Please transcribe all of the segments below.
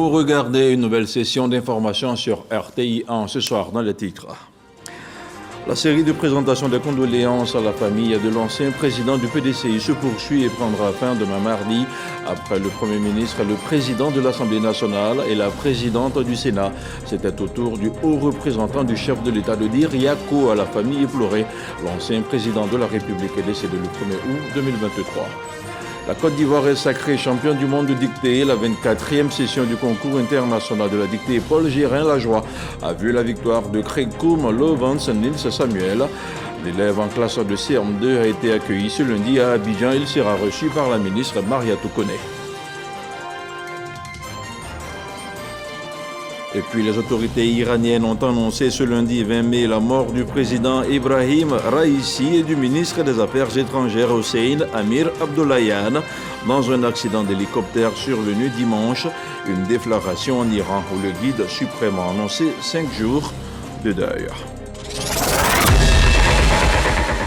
Vous regardez une nouvelle session d'information sur RTI1 ce soir dans les titres. La série de présentations de condoléances à la famille de l'ancien président du PDCI se poursuit et prendra fin demain mardi après le Premier ministre, le président de l'Assemblée nationale et la présidente du Sénat. C'était au tour du haut représentant du chef de l'État de dire Yako à la famille éplorée. L'ancien président de la République est décédé le 1er août 2023. La Côte d'Ivoire est sacrée championne du monde de dictée. La 24e session du concours international de la dictée Paul Gérin-Lajoie a vu la victoire de Craig Koum, Lovance, Nils Samuel. L'élève en classe de CM2 a été accueilli ce lundi à Abidjan. Il sera reçu par la ministre Mariatou Koné. Et puis les autorités iraniennes ont annoncé ce lundi 20 mai la mort du président Ibrahim Raïssi et du ministre des Affaires étrangères Hossein Amir Abdollahian dans un accident d'hélicoptère survenu dimanche. Une déflagration en Iran où le guide suprême a annoncé 5 jours de deuil.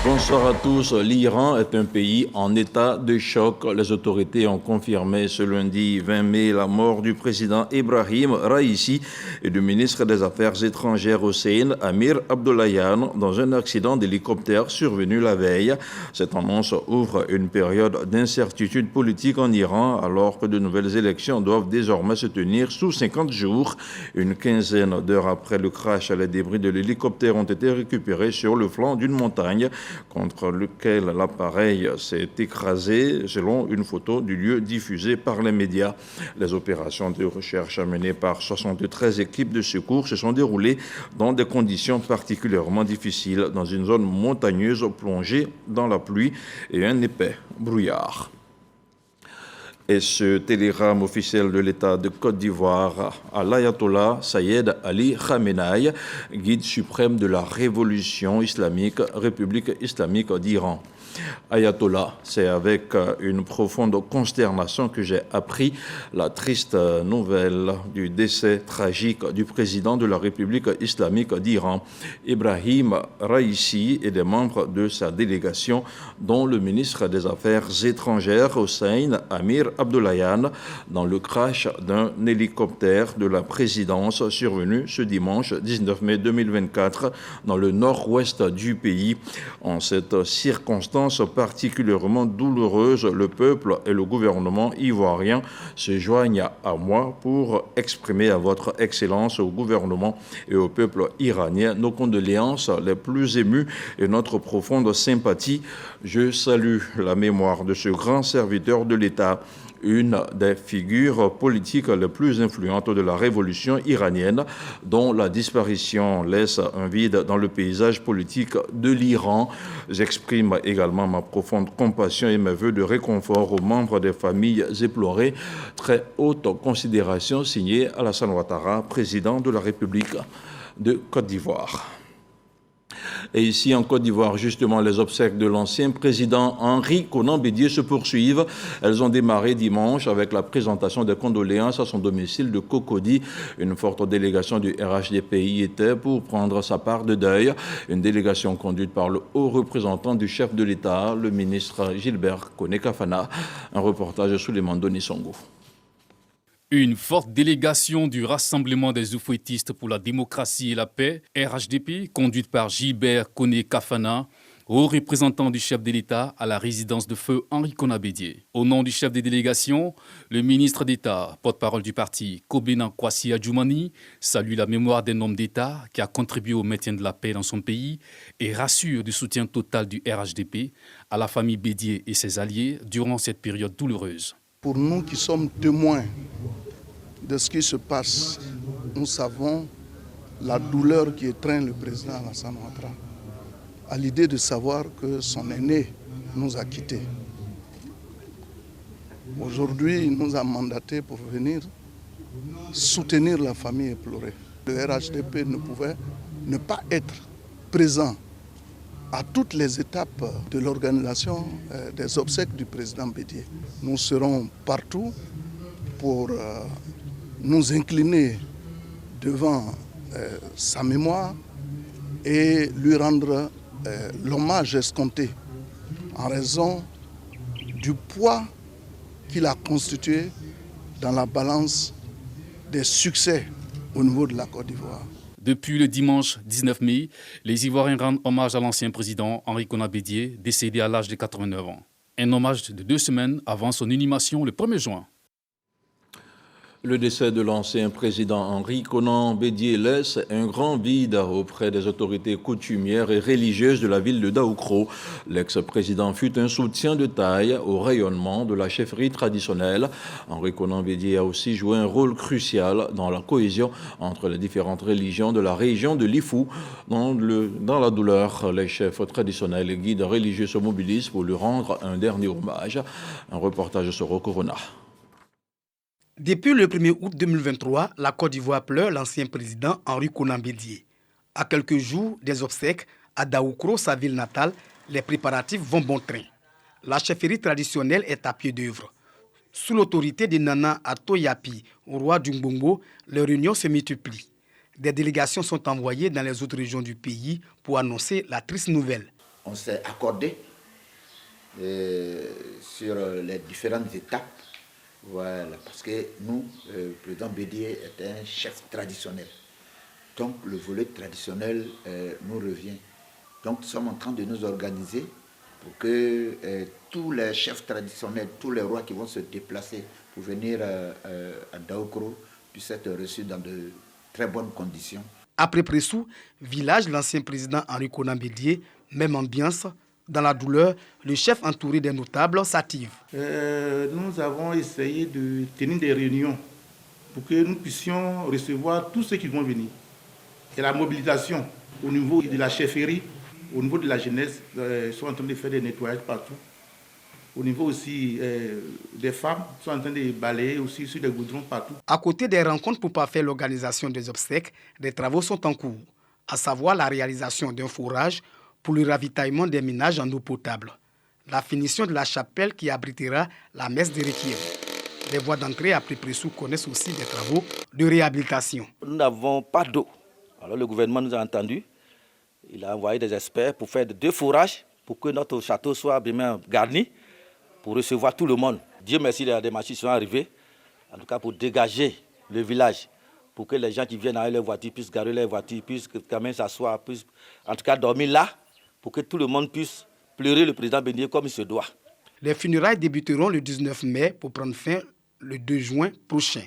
Bonsoir à tous. L'Iran est un pays en état de choc. Les autorités ont confirmé ce lundi 20 mai la mort du président Ibrahim Raïssi et du ministre des Affaires étrangères Hossein Amir Abdollahian dans un accident d'hélicoptère survenu la veille. Cette annonce ouvre une période d'incertitude politique en Iran alors que de nouvelles élections doivent désormais se tenir sous 50 jours. Une quinzaine d'heures après le crash, les débris de l'hélicoptère ont été récupérés sur le flanc d'une montagne contre lequel l'appareil s'est écrasé, selon une photo du lieu diffusée par les médias. Les opérations de recherche menées par 73 équipes de secours se sont déroulées dans des conditions particulièrement difficiles, dans une zone montagneuse plongée dans la pluie et un épais brouillard. Et ce télégramme officiel de l'État de Côte d'Ivoire à l'ayatollah Sayed Ali Khamenei, guide suprême de la révolution islamique, République islamique d'Iran. Ayatollah, c'est avec une profonde consternation que j'ai appris la triste nouvelle du décès tragique du président de la République islamique d'Iran, Ibrahim Raïssi, et des membres de sa délégation, dont le ministre des Affaires étrangères, Hossein Amir Abdollahian, dans le crash d'un hélicoptère de la présidence survenu ce dimanche 19 mai 2024 dans le nord-ouest du pays. En cette circonstance particulièrement douloureuse, le peuple et le gouvernement ivoirien se joignent à moi pour exprimer à votre Excellence, au gouvernement et au peuple iranien nos condoléances les plus émues et notre profonde sympathie. Je salue la mémoire de ce grand serviteur de l'État, une des figures politiques les plus influentes de la révolution iranienne, dont la disparition laisse un vide dans le paysage politique de l'Iran. J'exprime également ma profonde compassion et mes vœux de réconfort aux membres des familles éplorées. Très haute considération, signé Alassane Ouattara, président de la République de Côte d'Ivoire. Et ici, en Côte d'Ivoire, justement, les obsèques de l'ancien président Henri Konan Bédié se poursuivent. Elles ont démarré dimanche avec la présentation des condoléances à son domicile de Cocody. Une forte délégation du RHDP y était pour prendre sa part de deuil. Une délégation conduite par le haut représentant du chef de l'État, le ministre Gilbert Koné-Kafana. Un reportage sous les Mandoni Songo. Une forte délégation du Rassemblement des Oufouettistes pour la démocratie et la paix, RHDP, conduite par Gilbert Koné-Kafana, haut représentant du chef de l'État à la résidence de feu Henri Konan Bédié. Au nom du chef des délégations, le ministre d'État, porte-parole du parti, Kobena Kwasi Adjoumani, salue la mémoire d'un homme d'État qui a contribué au maintien de la paix dans son pays et rassure du soutien total du RHDP à la famille Bédié et ses alliés durant cette période douloureuse. Pour nous qui sommes témoins de ce qui se passe, nous savons la douleur qui étreint le président Alassane Ouattara à l'idée de savoir que son aîné nous a quittés. Aujourd'hui, il nous a mandatés pour venir soutenir la famille éplorée. Le RHDP ne pouvait ne pas être présent à toutes les étapes de l'organisation des obsèques du président Bédié. Nous serons partout pour nous incliner devant sa mémoire et lui rendre l'hommage escompté en raison du poids qu'il a constitué dans la balance des succès au niveau de la Côte d'Ivoire. Depuis le dimanche 19 mai, les Ivoiriens rendent hommage à l'ancien président Henri Konan Bédié, décédé à l'âge de 89 ans. Un hommage de 2 semaines avant son inhumation le 1er juin. Le décès de l'ancien président Henri Konan Bédié laisse un grand vide auprès des autorités coutumières et religieuses de la ville de Daoukro. L'ex-président fut un soutien de taille au rayonnement de la chefferie traditionnelle. Henri Konan Bédié a aussi joué un rôle crucial dans la cohésion entre les différentes religions de la région de Lifou. Dans la douleur, les chefs traditionnels et guides religieux se mobilisent pour lui rendre un dernier hommage. Un reportage sur Corona. Depuis le 1er août 2023, la Côte d'Ivoire pleure l'ancien président Henri Konan Bédié. À quelques jours des obsèques à Daoukro, sa ville natale, les préparatifs vont bon train. La chefferie traditionnelle est à pied d'œuvre. Sous l'autorité de Nana Ato Yapi, roi du Ngbongo, les réunions se multiplient. Des délégations sont envoyées dans les autres régions du pays pour annoncer la triste nouvelle. On s'est accordé sur les différentes étapes. Voilà, parce que nous, le président Bédié est un chef traditionnel. Donc le volet traditionnel nous revient. Donc nous sommes en train de nous organiser pour que tous les chefs traditionnels, tous les rois qui vont se déplacer pour venir à Daoukro puissent être reçus dans de très bonnes conditions. Après Pressou, village, l'ancien président Henri Konan Bédié, même ambiance. Dans la douleur, le chef entouré des notables s'active. Nous avons essayé de tenir des réunions pour que nous puissions recevoir tous ceux qui vont venir. Et la mobilisation au niveau de la chefferie, au niveau de la jeunesse, ils sont en train de faire des nettoyages partout. Au niveau aussi des femmes, ils sont en train de balayer aussi sur des goudrons partout. À côté des rencontres pour parfaire l'organisation des obsèques, des travaux sont en cours, à savoir la réalisation d'un forage pour le ravitaillement des ménages en eau potable, la finition de la chapelle qui abritera la messe de Requiem. Les voies d'entrée après Pressou connaissent aussi des travaux de réhabilitation. Nous n'avons pas d'eau. Alors le gouvernement nous a entendus. Il a envoyé des experts pour faire 2 forages pour que notre château soit bien garni pour recevoir tout le monde. Dieu merci, des machines sont arrivées, en tout cas pour dégager le village, pour que les gens qui viennent avec leur voiture puissent garer leur voiture, puissent quand même s'asseoir, puissent en tout cas dormir là, pour que tout le monde puisse pleurer le président Bédié comme il se doit. Les funérailles débuteront le 19 mai pour prendre fin le 2 juin prochain.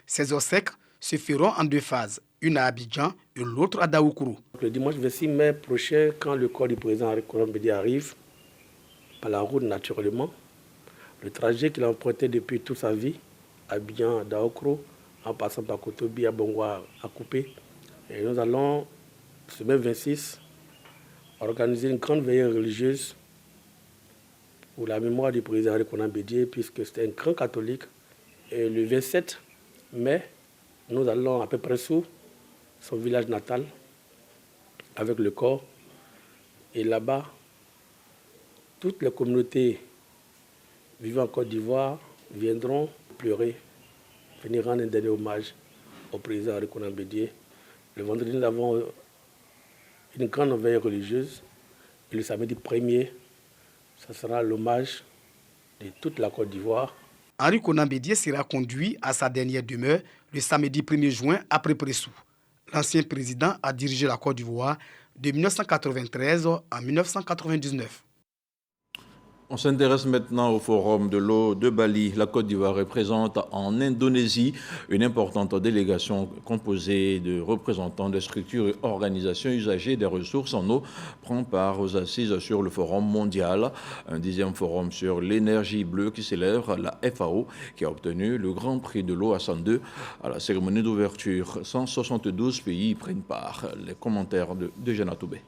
Ces obsèques se feront en 2 phases, une à Abidjan et l'autre à Daoukro. Le dimanche 26 mai prochain, quand le corps du président Henri Konan Bédié arrive, par la route naturellement, le trajet qu'il a emprunté depuis toute sa vie, Abidjan à Daoukro, en passant par Kotobi, à Bongwa, à Coupé. Et nous allons, ce même 26, organiser une grande veillée religieuse pour la mémoire du président Henri Konan Bédié, puisque c'était un grand catholique. Et le 27 mai, nous allons à peu près sous son village natal, avec le corps. Et là-bas, toutes les communautés vivant en Côte d'Ivoire viendront pleurer, venir rendre un dernier hommage au président Henri Konan Bédié. Le vendredi, nous avons une grande veille religieuse. Et le samedi 1er, ce sera l'hommage de toute la Côte d'Ivoire. Henri Konan Bédié sera conduit à sa dernière demeure le samedi 1er juin après Pressou. L'ancien président a dirigé la Côte d'Ivoire de 1993 à 1999. On s'intéresse maintenant au Forum de l'eau de Bali. La Côte d'Ivoire représente en Indonésie une importante délégation composée de représentants des structures et organisations usagées des ressources en eau prend part aux assises sur le Forum mondial. Un 10e forum sur l'énergie bleue qui célèbre la FAO qui a obtenu le Grand Prix de l'eau à 102 à la cérémonie d'ouverture. 172 pays y prennent part. Les commentaires de Jeanna Toubé.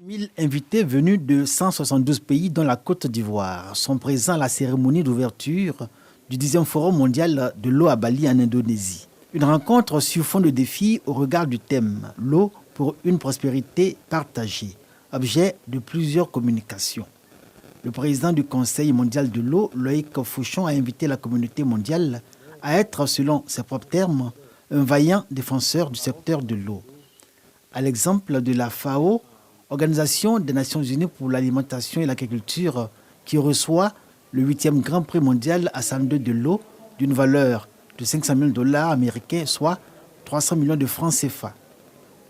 1000 invités venus de 172 pays dont la Côte d'Ivoire sont présents à la cérémonie d'ouverture du 10e Forum mondial de l'eau à Bali en Indonésie. Une rencontre sur fond de défis au regard du thème « L'eau pour une prospérité partagée », objet de plusieurs communications. Le président du Conseil mondial de l'eau, Loïc Fouchon, a invité la communauté mondiale à être, selon ses propres termes, un vaillant défenseur du secteur de l'eau. À l'exemple de la FAO, Organisation des Nations Unies pour l'alimentation et l'agriculture, qui reçoit le 8e Grand Prix mondial à 102 de l'eau d'une valeur de 500 000 dollars américains, soit 300 millions de francs CFA.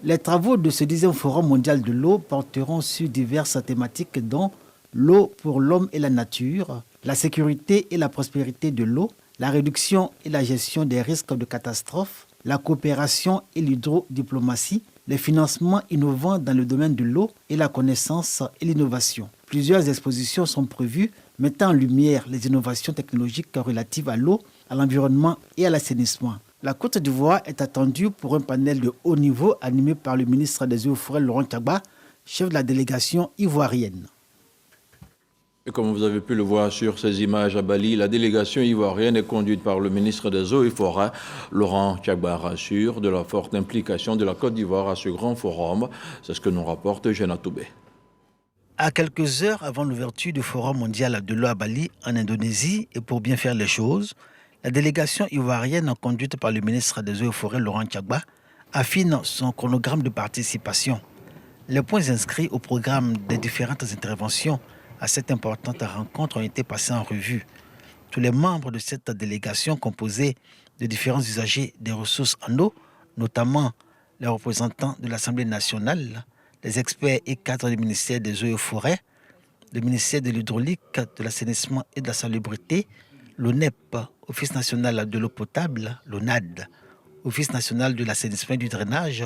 Les travaux de ce 10e Forum mondial de l'eau porteront sur diverses thématiques dont l'eau pour l'homme et la nature, la sécurité et la prospérité de l'eau, la réduction et la gestion des risques de catastrophes, la coopération et l'hydrodiplomatie, les financements innovants dans le domaine de l'eau et la connaissance et l'innovation. Plusieurs expositions sont prévues mettant en lumière les innovations technologiques relatives à l'eau, à l'environnement et à l'assainissement. La Côte d'Ivoire est attendue pour un panel de haut niveau animé par le ministre des Eaux et Forêts, Laurent Tchagba, chef de la délégation ivoirienne. Et comme vous avez pu le voir sur ces images à Bali, la délégation ivoirienne est conduite par le ministre des Eaux et Forêts, Laurent Tchagba, rassure de la forte implication de la Côte d'Ivoire à ce grand forum. C'est ce que nous rapporte Jeanne Toubé. À quelques heures avant l'ouverture du Forum mondial de l'eau à Bali, en Indonésie, et pour bien faire les choses, la délégation ivoirienne, conduite par le ministre des Eaux et Forêts, Laurent Tchagba, affine son chronogramme de participation. Les points inscrits au programme des différentes interventions à cette importante rencontre ont été passés en revue. Tous les membres de cette délégation, composée de différents usagers des ressources en eau, notamment les représentants de l'Assemblée nationale, les experts et cadres du ministère des Eaux et Forêts, le ministère de l'Hydraulique, de l'Assainissement et de la Salubrité, l'ONEP, Office national de l'eau potable, l'ONAD, Office national de l'assainissement et du drainage,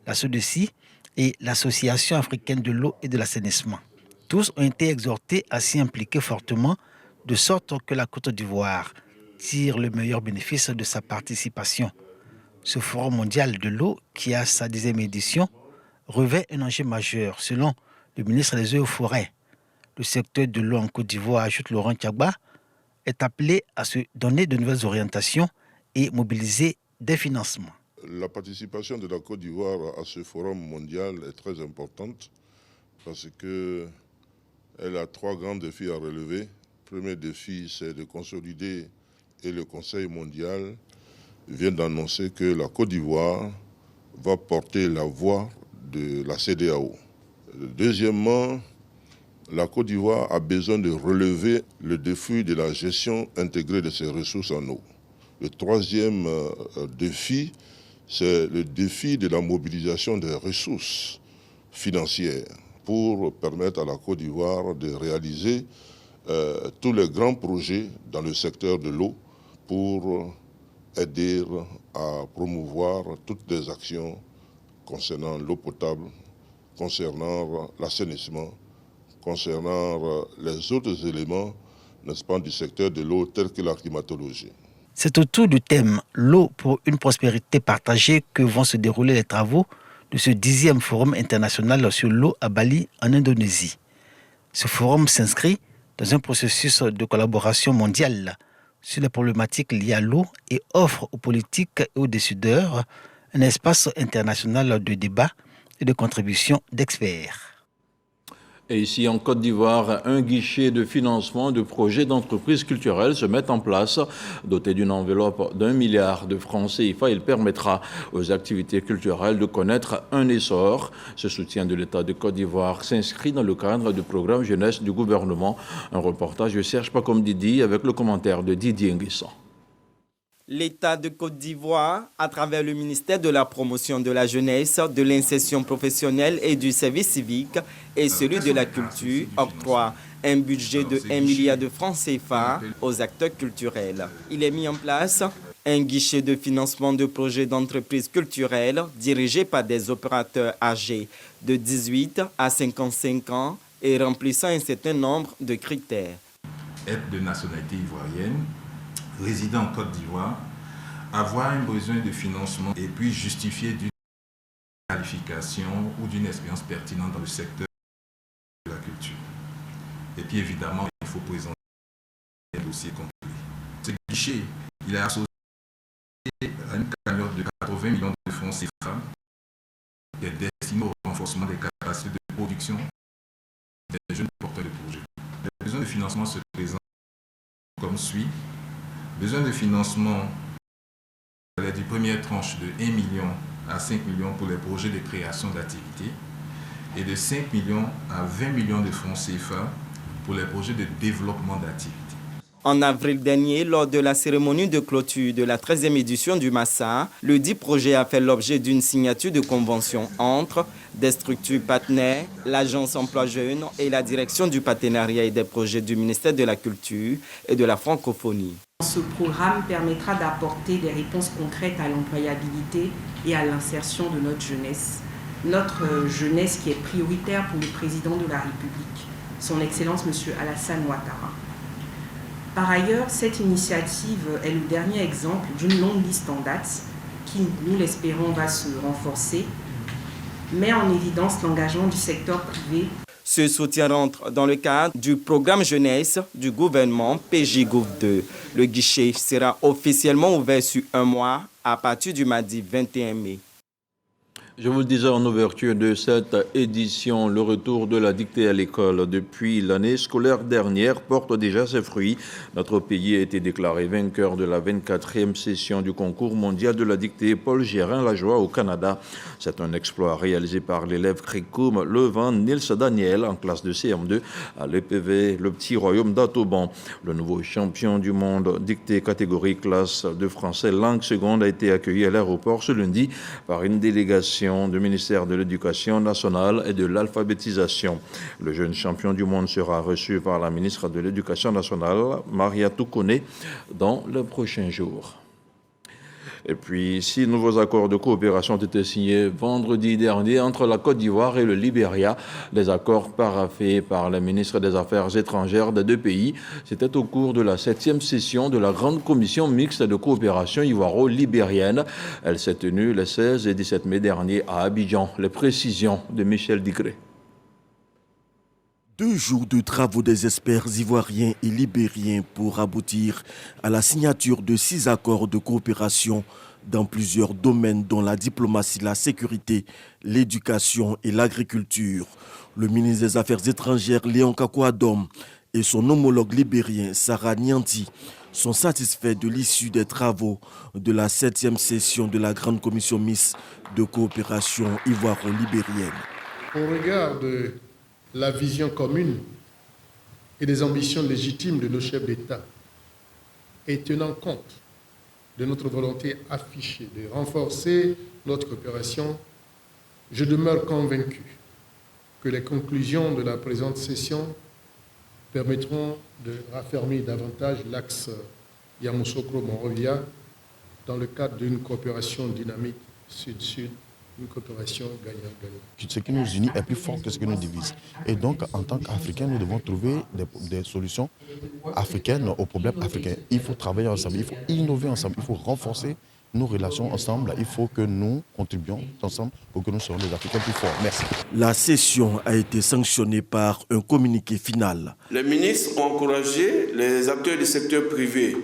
la SODECI et l'Association africaine de l'eau et de l'assainissement. Tous ont été exhortés à s'y impliquer fortement, de sorte que la Côte d'Ivoire tire le meilleur bénéfice de sa participation. Ce Forum mondial de l'eau, qui a sa 10e édition, revêt un enjeu majeur, selon le ministre des Eaux et Forêts. Le secteur de l'eau en Côte d'Ivoire, ajoute Laurent Tchagba, est appelé à se donner de nouvelles orientations et mobiliser des financements. La participation de la Côte d'Ivoire à ce forum mondial est très importante parce qu'elle a 3 grands défis à relever. Le premier défi, c'est de consolider, et le Conseil mondial vient d'annoncer que la Côte d'Ivoire va porter la voix de la CEDEAO. Deuxièmement, la Côte d'Ivoire a besoin de relever le défi de la gestion intégrée de ses ressources en eau. Le troisième défi, c'est le défi de la mobilisation des ressources financières pour permettre à la Côte d'Ivoire de réaliser tous les grands projets dans le secteur de l'eau pour aider à promouvoir toutes les actions concernant l'eau potable, concernant l'assainissement, concernant les autres éléments, n'est-ce pas, du secteur de l'eau tel que la climatologie. C'est autour du thème « L'eau pour une prospérité partagée » que vont se dérouler les travaux de ce 10e Forum international sur l'eau à Bali, en Indonésie. Ce forum s'inscrit dans un processus de collaboration mondiale sur les problématiques liées à l'eau et offre aux politiques et aux décideurs un espace international de débat et de contribution d'experts. Et ici, en Côte d'Ivoire, un guichet de financement de projets d'entreprises culturelles se met en place. Doté d'une enveloppe d'1 milliard de francs CFA, il permettra aux activités culturelles de connaître un essor. Ce soutien de l'État de Côte d'Ivoire s'inscrit dans le cadre du programme jeunesse du gouvernement. Un reportage de Serge Pakom-Didi avec le commentaire de Didier Nguissan. L'État de Côte d'Ivoire, à travers le ministère de la Promotion de la Jeunesse, de l'Insertion professionnelle et du service civique et celui de la culture, octroie un budget de 1 milliard de francs CFA aux acteurs culturels. Il est mis en place un guichet de financement de projets d'entreprises culturelles dirigé par des opérateurs âgés de 18 à 55 ans et remplissant un certain nombre de critères. Être de nationalité ivoirienne, résident en Côte d'Ivoire, avoir un besoin de financement et puis justifier d'une qualification ou d'une expérience pertinente dans le secteur de la culture. Et puis évidemment, il faut présenter un dossier complet. Ce guichet, il est associé à une cagnotte de 80 millions de francs CFA qui est destinée au renforcement des capacités de production des jeunes porteurs de projets. Les besoins de financement se présentent comme suit. Besoin de financement du première tranche de 1 million à 5 millions pour les projets de création d'activités et de 5 millions à 20 millions de francs CFA pour les projets de développement d'activités. En avril dernier, lors de la cérémonie de clôture de la 13e édition du Massa, le dit projet a fait l'objet d'une signature de convention entre des structures partenaires, l'Agence Emploi Jeunes et la Direction du partenariat et des projets du ministère de la Culture et de la Francophonie. Ce programme permettra d'apporter des réponses concrètes à l'employabilité et à l'insertion de notre jeunesse. Notre jeunesse qui est prioritaire pour le président de la République, son Excellence M. Alassane Ouattara. Par ailleurs, cette initiative est le dernier exemple d'une longue liste en date qui, nous l'espérons, va se renforcer, met en évidence l'engagement du secteur privé. Ce soutien rentre dans le cadre du programme jeunesse du gouvernement PJ-Gouv2. Le guichet sera officiellement ouvert sur un mois à partir du mardi 21 mai. Je vous le disais en ouverture de cette édition, le retour de la dictée à l'école depuis l'année scolaire dernière porte déjà ses fruits. Notre pays a été déclaré vainqueur de la 24e session du concours mondial de la dictée Paul Gérin-Lajoie au Canada. C'est un exploit réalisé par l'élève Krikoum Levant Nils Daniel en classe de CM2 à l'EPV, le petit royaume d'Atoban. Le nouveau champion du monde dictée catégorie classe de français langue seconde a été accueilli à l'aéroport ce lundi par une délégation du ministère de l'Éducation nationale et de l'alphabétisation. Le jeune champion du monde sera reçu par la ministre de l'Éducation nationale, Maria Toukone, dans les prochains jours. Et puis, 6 nouveaux accords de coopération ont été signés vendredi dernier entre la Côte d'Ivoire et le Libéria. Des accords paraphés par les ministres des Affaires étrangères des deux pays. C'était au cours de la 7e session de la Grande Commission mixte de coopération ivoiro-libérienne. Elle s'est tenue les 16 et 17 mai dernier à Abidjan. Les précisions de Michel Digré. 2 jours de travaux des experts ivoiriens et libériens pour aboutir à la signature de 6 accords de coopération dans plusieurs domaines dont la diplomatie, la sécurité, l'éducation et l'agriculture. Le ministre des Affaires étrangères Léon Kakouadom et son homologue libérien Sarah Nyanti sont satisfaits de l'issue des travaux de la 7e session de la Grande Commission mixte de coopération ivoiro-libérienne. Au regard de la vision commune et des ambitions légitimes de nos chefs d'État et tenant compte de notre volonté affichée de renforcer notre coopération, je demeure convaincu que les conclusions de la présente session permettront de raffermir davantage l'axe Yamoussoukro-Monrovia dans le cadre d'une coopération dynamique sud-sud, une coopération gagnant-gagnant. Ce qui nous unit est plus fort que ce qui nous divise. Et donc, en tant qu'Africains, nous devons trouver des solutions africaines aux problèmes africains. Il faut travailler ensemble, il faut innover ensemble, il faut renforcer nos relations ensemble. Il faut que nous contribuions ensemble pour que nous soyons les Africains plus forts. Merci. La session a été sanctionnée par un communiqué final. Les ministres ont encouragé les acteurs du secteur privé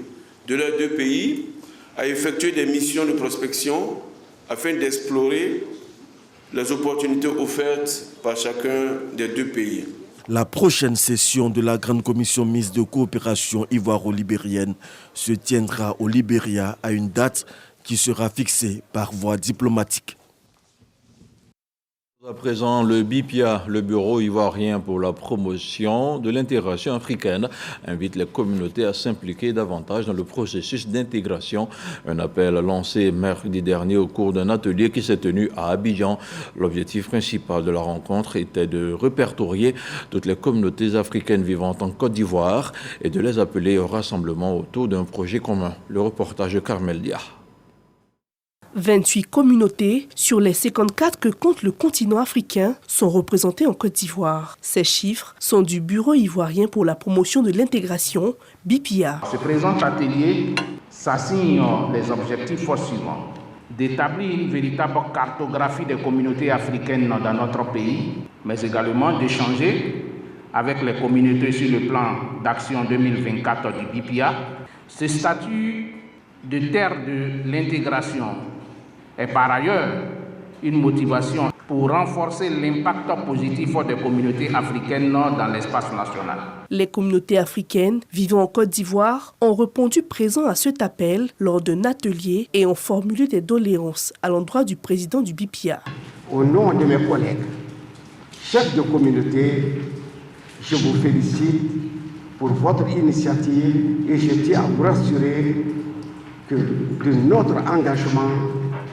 de leurs deux pays à effectuer des missions de prospection afin d'explorer les opportunités offertes par chacun des deux pays. La prochaine session de la Grande Commission mixte de coopération ivoiro-libérienne se tiendra au Libéria à une date qui sera fixée par voie diplomatique. À présent, le BIPIA, le Bureau ivoirien pour la promotion de l'intégration africaine, invite les communautés à s'impliquer davantage dans le processus d'intégration. Un appel lancé mercredi dernier au cours d'un atelier qui s'est tenu à Abidjan. L'objectif principal de la rencontre était de répertorier toutes les communautés africaines vivant en Côte d'Ivoire et de les appeler au rassemblement autour d'un projet commun. Le reportage de Carmel Dia. 28 communautés sur les 54 que compte le continent africain sont représentées en Côte d'Ivoire. Ces chiffres sont du Bureau ivoirien pour la promotion de l'intégration, BIPIA. Ce présent atelier s'assigne les objectifs suivants. D'établir une véritable cartographie des communautés africaines dans notre pays, mais également d'échanger avec les communautés sur le plan d'action 2024 du BIPIA. Ce statut de terre de l'intégration est par ailleurs une motivation pour renforcer l'impact positif des communautés africaines dans l'espace national. Les communautés africaines vivant en Côte d'Ivoire ont répondu présent à cet appel lors d'un atelier et ont formulé des doléances à l'endroit du président du BIPIA. Au nom de mes collègues, chefs de communauté, je vous félicite pour votre initiative et je tiens à vous rassurer que de notre engagement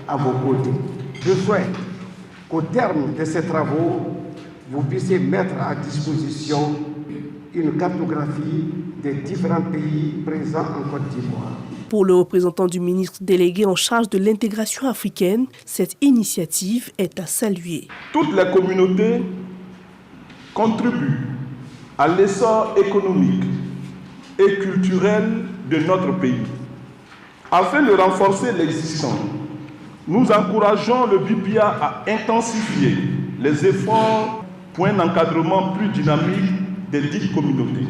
à vos côtés. Je souhaite qu'au terme de ces travaux, vous puissiez mettre à disposition une cartographie des différents pays présents en Côte d'Ivoire. Pour le représentant du ministre délégué en charge de l'intégration africaine, cette initiative est à saluer. Toutes les communautés contribuent à l'essor économique et culturel de notre pays. Afin de renforcer l'existant, nous encourageons le BIPIA à intensifier les efforts pour un encadrement plus dynamique des dites communautés.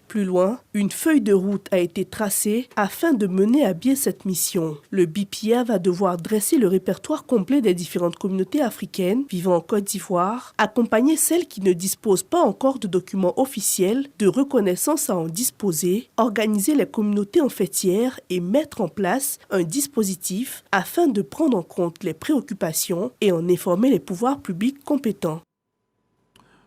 Plus loin, une feuille de route a été tracée afin de mener à bien cette mission. Le BIPIA va devoir dresser le répertoire complet des différentes communautés africaines vivant en Côte d'Ivoire, accompagner celles qui ne disposent pas encore de documents officiels de reconnaissance à en disposer, organiser les communautés en fêtières et mettre en place un dispositif afin de prendre en compte les préoccupations et en informer les pouvoirs publics compétents.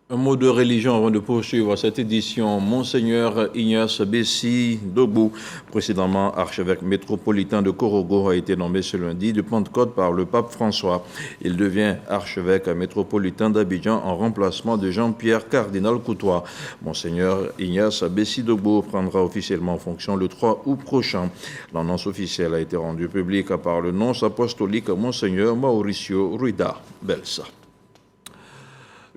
Un mot de religion avant de poursuivre cette édition. Monseigneur Ignace Bessi Dogbo, précédemment archevêque métropolitain de Korogo, a été nommé ce lundi de Pentecôte par le pape François. Il devient archevêque métropolitain d'Abidjan en remplacement de Jean-Pierre Cardinal Coutois. Monseigneur Ignace Bessi Dogbo prendra officiellement fonction le 3 août prochain. L'annonce officielle a été rendue publique par le nonce apostolique Monseigneur Mauricio Ruida Belsa.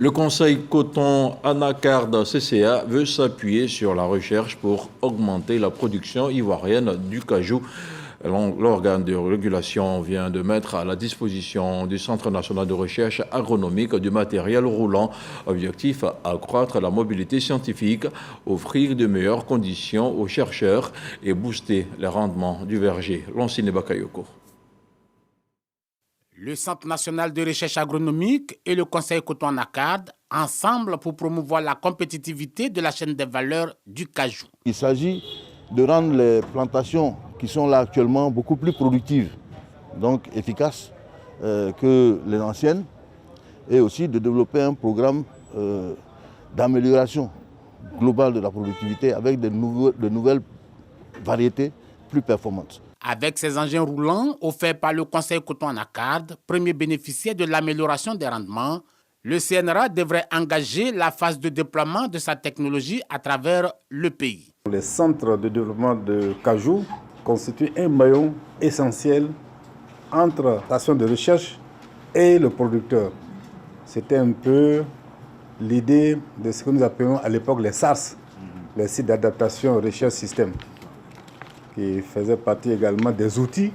Le Conseil coton anacarde CCA veut s'appuyer sur la recherche pour augmenter la production ivoirienne du cajou. L'organe de régulation vient de mettre à la disposition du Centre national de recherche agronomique du matériel roulant. Objectif, accroître la mobilité scientifique, offrir de meilleures conditions aux chercheurs et booster les rendements du verger. Lonsine Bakayoko. Le Centre national de recherche agronomique et le Conseil coton anacarde ensemble pour promouvoir la compétitivité de la chaîne des valeurs du cajou. Il s'agit de rendre les plantations qui sont là actuellement beaucoup plus productives, donc efficaces que les anciennes, et aussi de développer un programme d'amélioration globale de la productivité avec de nouvelles variétés plus performantes. Avec ces engins roulants offerts par le Conseil coton anacarde, premier bénéficiaire de l'amélioration des rendements, le CNRA devrait engager la phase de déploiement de sa technologie à travers le pays. Les centres de développement de cajou constituent un maillon essentiel entre la station de recherche et le producteur. C'était un peu l'idée de ce que nous appelions à l'époque les SARS, les sites d'adaptation recherche système, qui faisait partie également des outils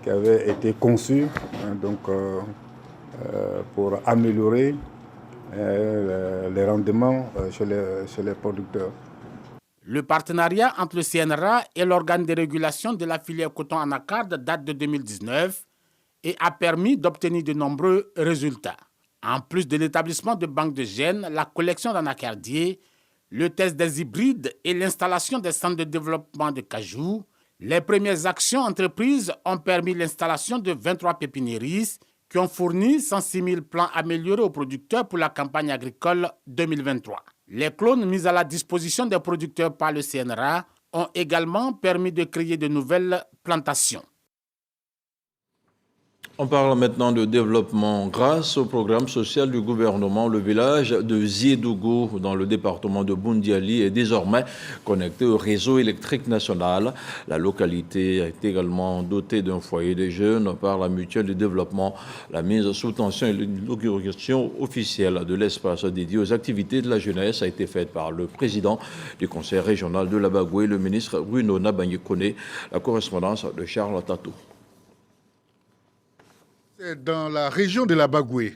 qui avaient été conçus pour améliorer les rendements chez les producteurs. Le partenariat entre le CNRA et l'organe de régulation de la filière coton anacarde date de 2019 et a permis d'obtenir de nombreux résultats. En plus de l'établissement de banques de gènes, la collection d'anacardiers, le test des hybrides et l'installation des centres de développement de cajou, les premières actions entreprises ont permis l'installation de 23 pépiniéristes qui ont fourni 106 000 plants améliorés aux producteurs pour la campagne agricole 2023. Les clones mis à la disposition des producteurs par le CNRA ont également permis de créer de nouvelles plantations. On parle maintenant de développement. Grâce au programme social du gouvernement, le village de Ziedougou, dans le département de Boundiali, est désormais connecté au réseau électrique national. La localité est également dotée d'un foyer des jeunes par la mutuelle de développement. La mise sous tension et l'inauguration officielle de l'espace dédié aux activités de la jeunesse a été faite par le président du conseil régional de la Bagoué, le ministre Bruno Nabanyekone. La correspondance de Charles Tatou. Dans la région de la Bagoué,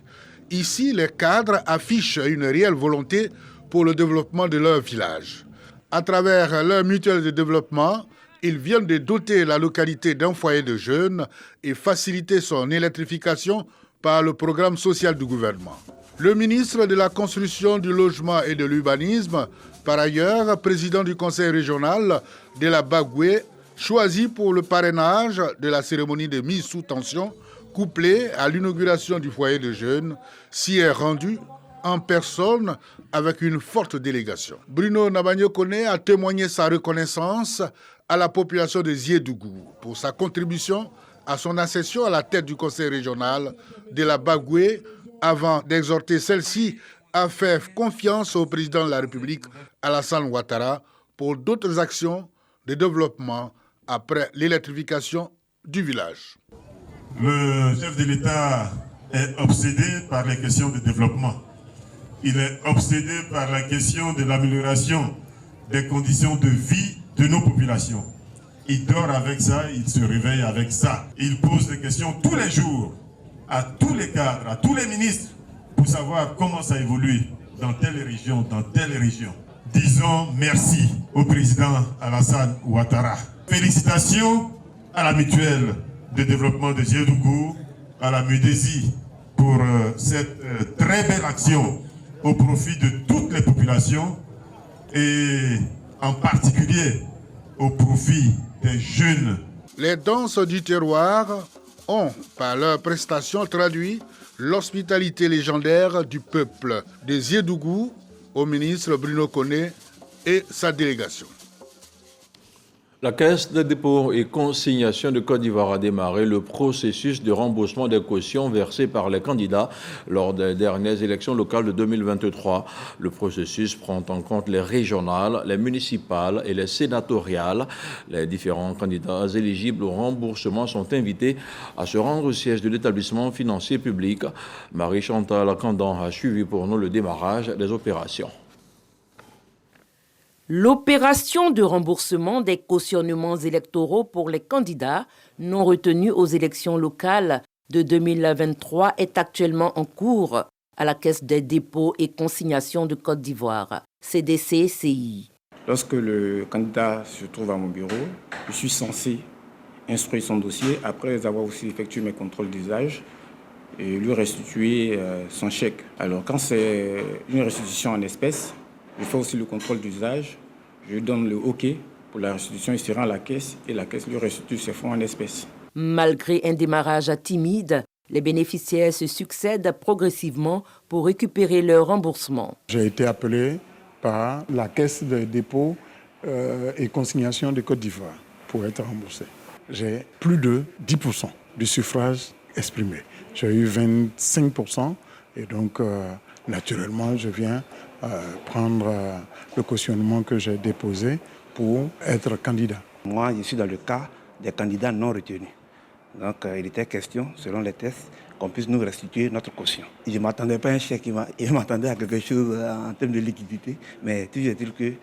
ici, les cadres affichent une réelle volonté pour le développement de leur village. À travers leur mutuelle de développement, ils viennent de doter la localité d'un foyer de jeunes et faciliter son électrification par le programme social du gouvernement. Le ministre de la Construction, du Logement et de l'Urbanisme, par ailleurs président du conseil régional de la Bagoué, choisi pour le parrainage de la cérémonie de mise sous tension, couplé à l'inauguration du foyer de jeunes, s'y est rendu en personne avec une forte délégation. Bruno Nabagno-Koné a témoigné sa reconnaissance à la population de Ziedougou pour sa contribution à son accession à la tête du conseil régional de la Bagoué avant d'exhorter celle-ci à faire confiance au président de la République, Alassane Ouattara, pour d'autres actions de développement après l'électrification du village. Le chef de l'État est obsédé par les questions de développement. Il est obsédé par la question de l'amélioration des conditions de vie de nos populations. Il dort avec ça, il se réveille avec ça. Il pose des questions tous les jours à tous les cadres, à tous les ministres, pour savoir comment ça évolue dans telle région, dans telle région. Disons merci au président Alassane Ouattara. Félicitations à la mutuelle de développement de Ziedougou, à la MUDESI, pour cette très belle action au profit de toutes les populations et en particulier au profit des jeunes. Les danses du terroir ont, par leurs prestations, traduit l'hospitalité légendaire du peuple de Ziedougou au ministre Bruno Koné et sa délégation. La Caisse de dépôt et consignation de Côte d'Ivoire a démarré le processus de remboursement des cautions versées par les candidats lors des dernières élections locales de 2023. Le processus prend en compte les régionales, les municipales et les sénatoriales. Les différents candidats éligibles au remboursement sont invités à se rendre au siège de l'établissement financier public. Marie-Chantal Candan a suivi pour nous le démarrage des opérations. L'opération de remboursement des cautionnements électoraux pour les candidats non retenus aux élections locales de 2023 est actuellement en cours à la Caisse des dépôts et consignations de Côte d'Ivoire, CDC-CI. Lorsque le candidat se trouve à mon bureau, je suis censé instruire son dossier après avoir aussi effectué mes contrôles d'usage et lui restituer son chèque. Alors quand c'est une restitution en espèces, je fais aussi le contrôle d'usage, je lui donne le OK pour la restitution, il se rend à la caisse et la caisse lui restitue ses fonds en espèces. Malgré un démarrage timide, les bénéficiaires se succèdent progressivement pour récupérer leur remboursement. J'ai été appelé par la Caisse de dépôt et consignation de Côte d'Ivoire pour être remboursé. J'ai plus de 10% du suffrage exprimé. J'ai eu 25% et donc naturellement je viens prendre le cautionnement que j'ai déposé pour être candidat. Moi, je suis dans le cas des candidats non retenus. Donc, il était question, selon les tests, qu'on puisse nous restituer notre caution. Je ne m'attendais pas à un chèque, je m'attendais à quelque chose en termes de liquidité, mais toujours est-il que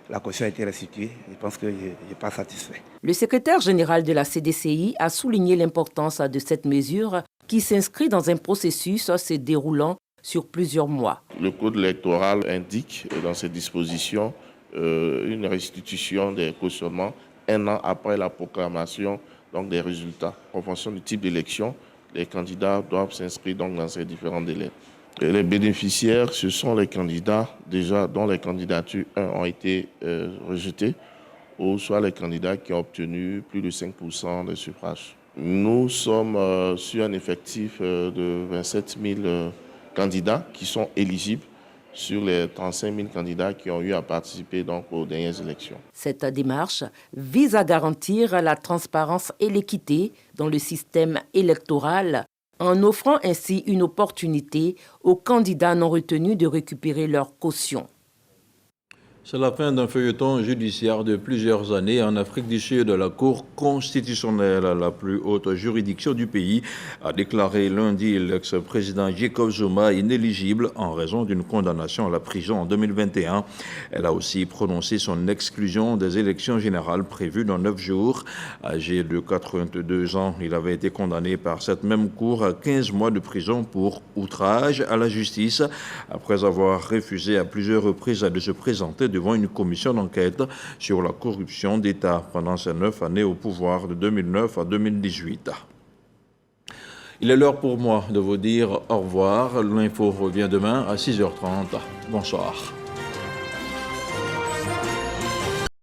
la caution a été restituée. Je pense que je n'ai pas satisfait. Le secrétaire général de la CDCI a souligné l'importance de cette mesure qui s'inscrit dans un processus se déroulant sur plusieurs mois. Le code électoral indique dans ses dispositions une restitution des cautionnements 1 an après la proclamation donc, des résultats. En fonction du type d'élection, les candidats doivent s'inscrire donc, dans ces différents délais. Et les bénéficiaires, ce sont les candidats déjà dont les candidatures ont été rejetées ou soit les candidats qui ont obtenu plus de 5% des suffrages. Nous sommes sur un effectif de 27 000 candidats qui sont éligibles sur les 35 000 candidats qui ont eu à participer donc, aux dernières élections. Cette démarche vise à garantir la transparence et l'équité dans le système électoral en offrant ainsi une opportunité aux candidats non retenus de récupérer leur caution. C'est la fin d'un feuilleton judiciaire de plusieurs années en Afrique du Sud. La Cour constitutionnelle, la plus haute juridiction du pays, a déclaré lundi l'ex-président Jacob Zuma inéligible en raison d'une condamnation à la prison en 2021. Elle a aussi prononcé son exclusion des élections générales prévues dans 9 jours. Âgé de 82 ans, il avait été condamné par cette même Cour à 15 mois de prison pour outrage à la justice, après avoir refusé à plusieurs reprises de se présenter devant une commission d'enquête sur la corruption d'État pendant ses 9 années au pouvoir de 2009 à 2018. Il est l'heure pour moi de vous dire au revoir. L'info revient demain à 6h30. Bonsoir.